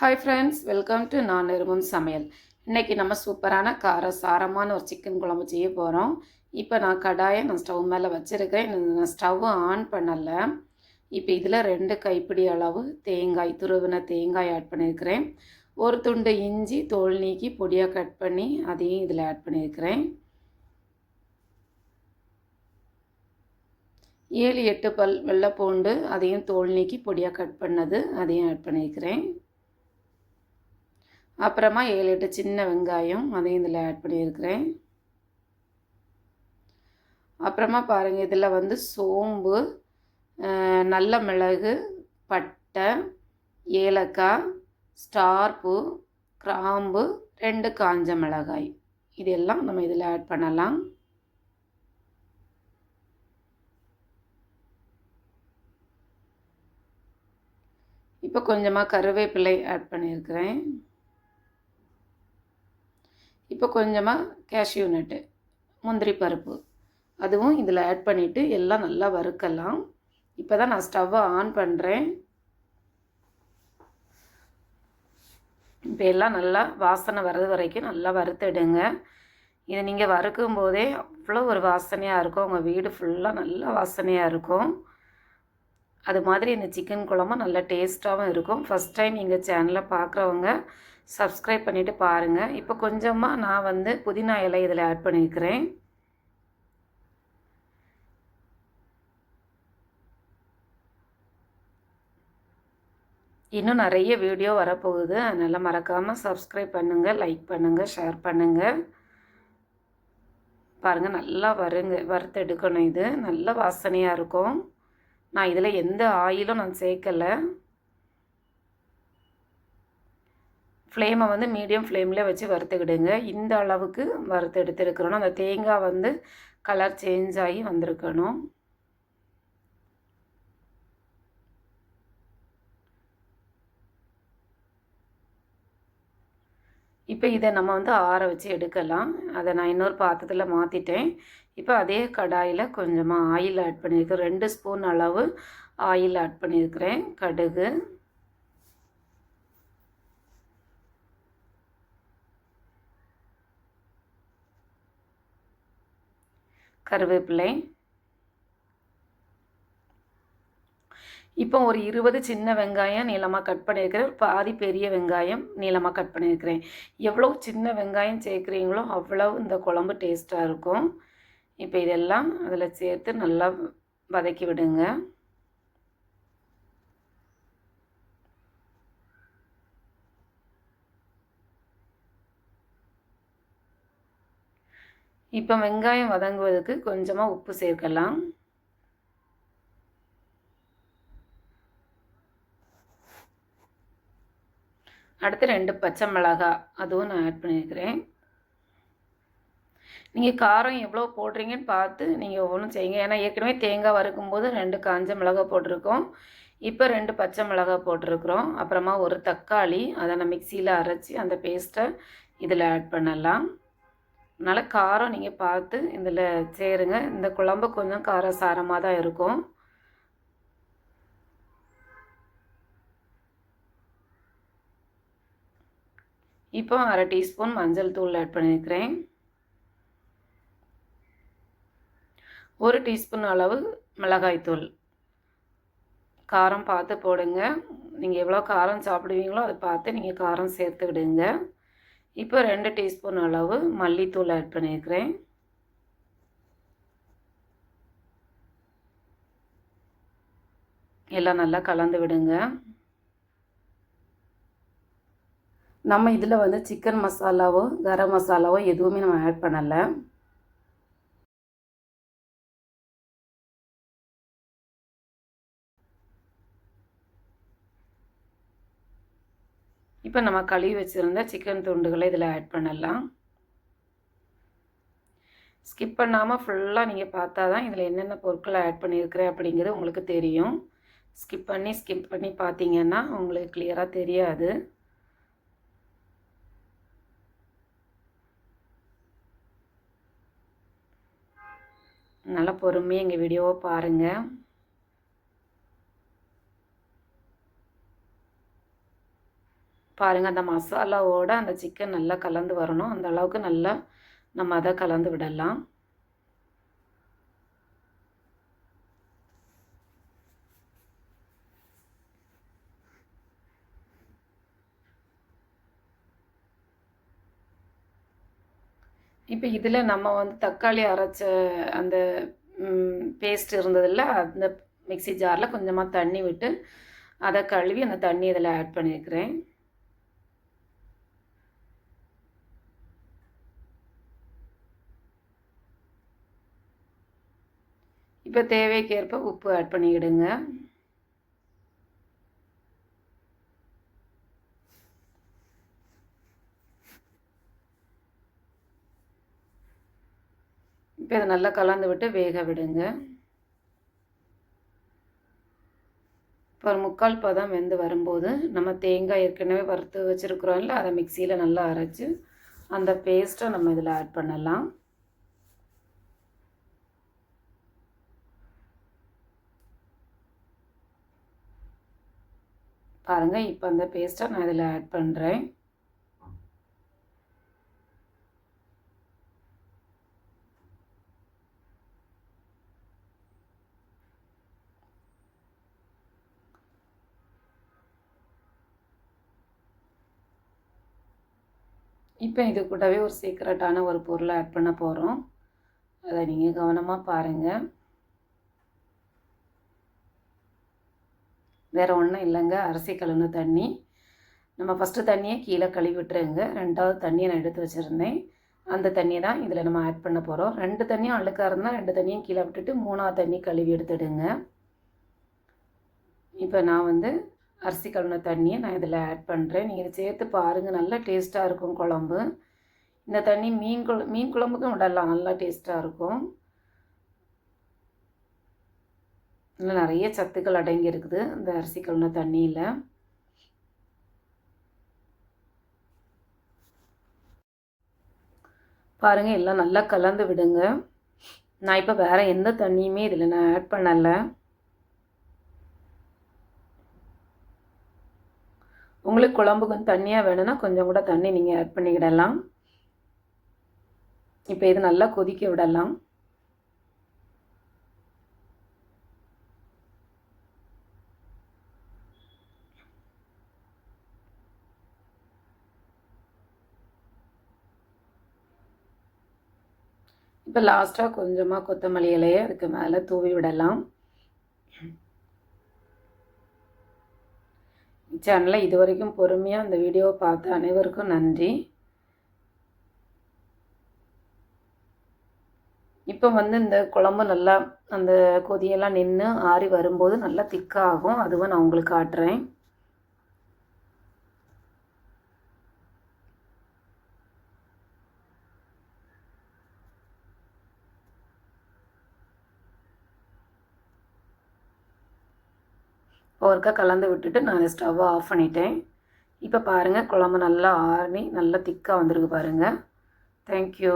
Hi friends, welcome to நான் விரும்பும் சமையல். இன்றைக்கி நம்ம சூப்பரான சாரமான ஒரு சிக்கன் குழம்பு செய்ய போகிறோம். இப்போ நான் கடாயை ஸ்டவ் மேலே வச்சுருக்கேன். நான் ஸ்டவ் ஆன் பண்ணலை. இப்போ இதில் 2 கைப்பிடி அளவு தேங்காய், துருவின தேங்காய் ஆட் பண்ணியிருக்கிறேன். ஒரு துண்டு இஞ்சி தோல் நீக்கி பொடியாக கட் பண்ணி அதையும் இதில் ஆட் பண்ணியிருக்கிறேன். 7-8 பல் வெள்ளைப்பூண்டு, அதையும் தோல் நீக்கி பொடியாக கட் பண்ணது அதையும் ஆட் பண்ணியிருக்கிறேன். அப்புறமா 7-8 சின்ன வெங்காயம், அதையும் இதில் ஆட் பண்ணியிருக்கிறேன். அப்புறமா பாருங்கள், இதில் சோம்பு, நல்ல மிளகு, பட்டை, ஏலக்காய், ஸ்டார் பூ, கிராம்பு, 2 காஞ்ச மிளகாய், இதெல்லாம் நம்ம இதில் ஆட் பண்ணலாம். இப்போ கொஞ்சமாக கருவேப்பிலை ஆட் பண்ணியிருக்கிறேன். இப்போ கொஞ்சமாக கேஷ்யூ நட்டு, முந்திரி பருப்பு, அதுவும் இதில் ஆட் பண்ணிவிட்டு எல்லாம் நல்லா வறுக்கலாம். இப்போ தான் நான் ஸ்டவ்வை ஆன் பண்ணுறேன். இப்போ எல்லாம் நல்லா வாசனை வர்றது வரைக்கும் நல்லா வறுத்துடுங்க. இதை நீங்கள் வறுக்கும் போதே அவ்வளோ ஒரு வாசனையாக இருக்கும். உங்கள் வீடு ஃபுல்லாக நல்லா வாசனையாக இருக்கும். அது மாதிரி இந்த சிக்கன் குழம்பும் நல்லா டேஸ்ட்டாகவும் இருக்கும். ஃபஸ்ட் டைம் எங்கள் சேனலை பார்க்குறவங்க சப்ஸ்கிரைப் பண்ணிவிட்டு பாருங்கள். இப்போ கொஞ்சமாக நான் புதினா இலை இதில் ஆட் பண்ணியிருக்கிறேன். இன்னும் நிறைய வீடியோ வரப்போகுது. அதனால் மறக்காமல் சப்ஸ்கிரைப் பண்ணுங்கள், லைக் பண்ணுங்கள், ஷேர் பண்ணுங்கள். பாருங்கள், நல்லா வறுத்தெடுக்கணும். இது நல்ல வாசனையாக இருக்கும். நான் இதில் எந்த ஆயிலும் நான் சேர்க்கலை. ஃப்ளேமை மீடியம் ஃப்ளேமில் வச்சு வறுத்துக்கிடுங்க. இந்த அளவுக்கு வறுத்து எடுத்துருக்கணும். அந்த தேங்காய் கலர் சேஞ்ச் ஆகி வந்திருக்கணும். இப்போ இதை நம்ம ஆற வச்சு எடுக்கலாம். அதை நான் இன்னொரு பாத்திரத்தில் மாற்றிட்டேன். இப்போ அதே கடாயில் கொஞ்சமாக ஆயில் ஆட் பண்ணியிருக்கேன். 2 ஸ்பூன் அளவு ஆயில் ஆட் பண்ணியிருக்கிறேன். கடுகு, கருவேப்பிலை, இப்போ ஒரு 20 சின்ன வெங்காயம் நீளமாக கட் பண்ணியிருக்கிறேன். பாதி பெரிய வெங்காயம் நீளமாக கட் பண்ணியிருக்கிறேன். எவ்வளோ சின்ன வெங்காயம் சேர்க்குறீங்களோ அவ்வளோ இந்த குழம்பு டேஸ்ட்டாக இருக்கும். இப்போ இதெல்லாம் அதில் சேர்த்து நல்லா வதக்கி விடுங்க. இப்போ வெங்காயம் வதங்குவதற்கு கொஞ்சமாக உப்பு சேர்க்கலாம். அடுத்து 2 பச்சை மிளகாய், அதுவும் நான் ஆட் பண்ணியிருக்கிறேன். நீங்கள் காரம் எவ்வளோ போடுறீங்கன்னு பார்த்து நீங்கள் ஒவ்வொன்றும் செய்யுங்க. ஏன்னா ஏற்கனவே தேங்காய் வறுக்கும்போது 2 காஞ்ச மிளகாய் போட்டிருக்கோம். இப்போ 2 பச்சை மிளகாய் போட்டிருக்கிறோம். அப்புறமா ஒரு தக்காளி, அதை நான் மிக்சியில் அரைச்சி அந்த பேஸ்ட்டை இதில் ஆட் பண்ணலாம். அதனால் காரம் நீங்கள் பார்த்து இதில் சேருங்க. இந்த குழம்பு கொஞ்சம் காரசாரமாக தான் இருக்கும். இப்போ 1/2 டீஸ்பூன் மஞ்சள் தூள் ஆட் பண்ணியிருக்கிறேன். 1 டீஸ்பூன் அளவு மிளகாய்த்தூள். காரம் பார்த்து போடுங்க. நீங்கள் எவ்வளோ காரம் சாப்பிடுவீங்களோ அதை பார்த்து நீங்கள் காரம் சேர்த்துக்கிடுங்க. இப்போ 2 டீஸ்பூன் அளவு மல்லித்தூள் ஆட் பண்ணியிருக்கிறேன். எல்லாம் நல்லா கலந்து விடுங்க. நம்ம இதில் சிக்கன் மசாலாவோ கரம் மசாலாவோ எதுவுமே நம்ம ஆட் பண்ணலை. இப்போ நம்ம கழுவி வச்சுருந்த சிக்கன் துண்டுகளை இதில் ஆட் பண்ணலாம். ஸ்கிப் பண்ணாமல் ஃபுல்லாக நீங்கள் பார்த்தா தான் இதில் என்னென்ன பொருட்களை ஆட் பண்ணியிருக்கிறேன் அப்படிங்கிறது உங்களுக்கு தெரியும். ஸ்கிப் பண்ணி பார்த்தீங்கன்னா உங்களுக்கு கிளியராக தெரியாது. நல்லா பொறுமையாக எங்கள் வீடியோவை பாருங்கள். பாருங்கள், அந்த மசாலாவோட அந்த சிக்கன் நல்லா கலந்து வரணும். அந்த அளவுக்கு நல்லா நம்ம அதை கலந்து விடலாம். இப்போ இதில் நம்ம வந்து தக்காளி அரைச்ச அந்த பேஸ்ட் இருந்ததில்ல, அந்த மிக்ஸி ஜாரில் கொஞ்சமாக தண்ணி விட்டு அதை கழுவி அந்த தண்ணி இதில் ஆட் பண்ணியிருக்கிறேன். இப்போ தேவைக்கேற்ப உப்பு ஆட் பண்ணிக்கிடுங்க. இப்போ இதை நல்லா கலந்து விட்டு வேக விடுங்க. இப்போ ஒரு 3/4 பதம் வெந்து வரும்போது நம்ம தேங்காய் ஏற்கனவே வறுத்து வச்சுருக்குறோம்ல, அதை மிக்சியில் நல்லா அரைச்சி அந்த பேஸ்ட்டை நம்ம இதில் ஆட் பண்ணலாம். பாருங்கள், இப்போ அந்த பேஸ்ட்டை நான் இதில் ஆட் பண்ணுறேன். இப்போ இது கூடவே ஒரு சீக்ரெட்டான ஒரு பொருளை ஆட் பண்ண போகிறோம். அதை நீங்கள் கவனமாக பாருங்கள். வேறு ஒன்றும் இல்லைங்க, அரிசி கழுவுன தண்ணி. நம்ம ஃபஸ்ட்டு தண்ணியை கீழே கழுவி விட்டுருங்க. 2வது தண்ணியை நான் எடுத்து வச்சுருந்தேன். அந்த தண்ணியை தான் இதில் நம்ம ஆட் பண்ண போகிறோம். 2 தண்ணியும் அழுக்காக இருந்தால் 2 தண்ணியும் கீழே விட்டுட்டு 3வது தண்ணி கழுவி எடுத்துடுங்க. இப்போ நான் வந்து அரிசி கழுவின தண்ணியை நான் இதில் ஆட் பண்ணுறேன். நீங்கள் இதை சேர்த்து பாருங்கள், நல்லா டேஸ்ட்டாக இருக்கும் குழம்பு. இந்த தண்ணி மீன் குழம்புக்கும் விடலாம், நல்லா டேஸ்ட்டாக இருக்கும். இதில் நிறைய சத்துக்கள் அடங்கி இருக்குது இந்த அரிசி கழுவின தண்ணியில். பாருங்கள், எல்லாம் நல்லா கலந்து விடுங்க. நான் இப்போ வேறு எந்த தண்ணியுமே இதில் நான் ஆட் பண்ணலை. உங்களுக்கு குழம்பு கொஞ்சம் தண்ணியாக வேணும்னா கொஞ்சம் கூட தண்ணி நீங்கள் ஆட் பண்ணிக்கிடலாம். இப்போ இது நல்லா கொதிக்க விடலாம். இப்போ லாஸ்ட்டாக கொஞ்சமாக கொத்தமல்லி இலையை அதுக்கு மேலே தூவி விடலாம். சேனலில் இது வரைக்கும் பொறுமையாக அந்த வீடியோவை பார்த்த அனைவருக்கும் நன்றி. இப்போ வந்து இந்த குழம்பு நல்லா அந்த கொதியெல்லாம் நின்று ஆறி வரும்போது நல்லா திக்காகும். அதுவும் நான் உங்களுக்கு காட்டுறேன். ஒருக்கா கலந்து விட்டுட்டு நான் ஸ்டவ்வை ஆஃப் பண்ணிட்டேன். இப்போ பாருங்கள், குழம்பு நல்லா ஆறி நல்லா திக்காக வந்திருக்கு பாருங்கள். தேங்க்யூ.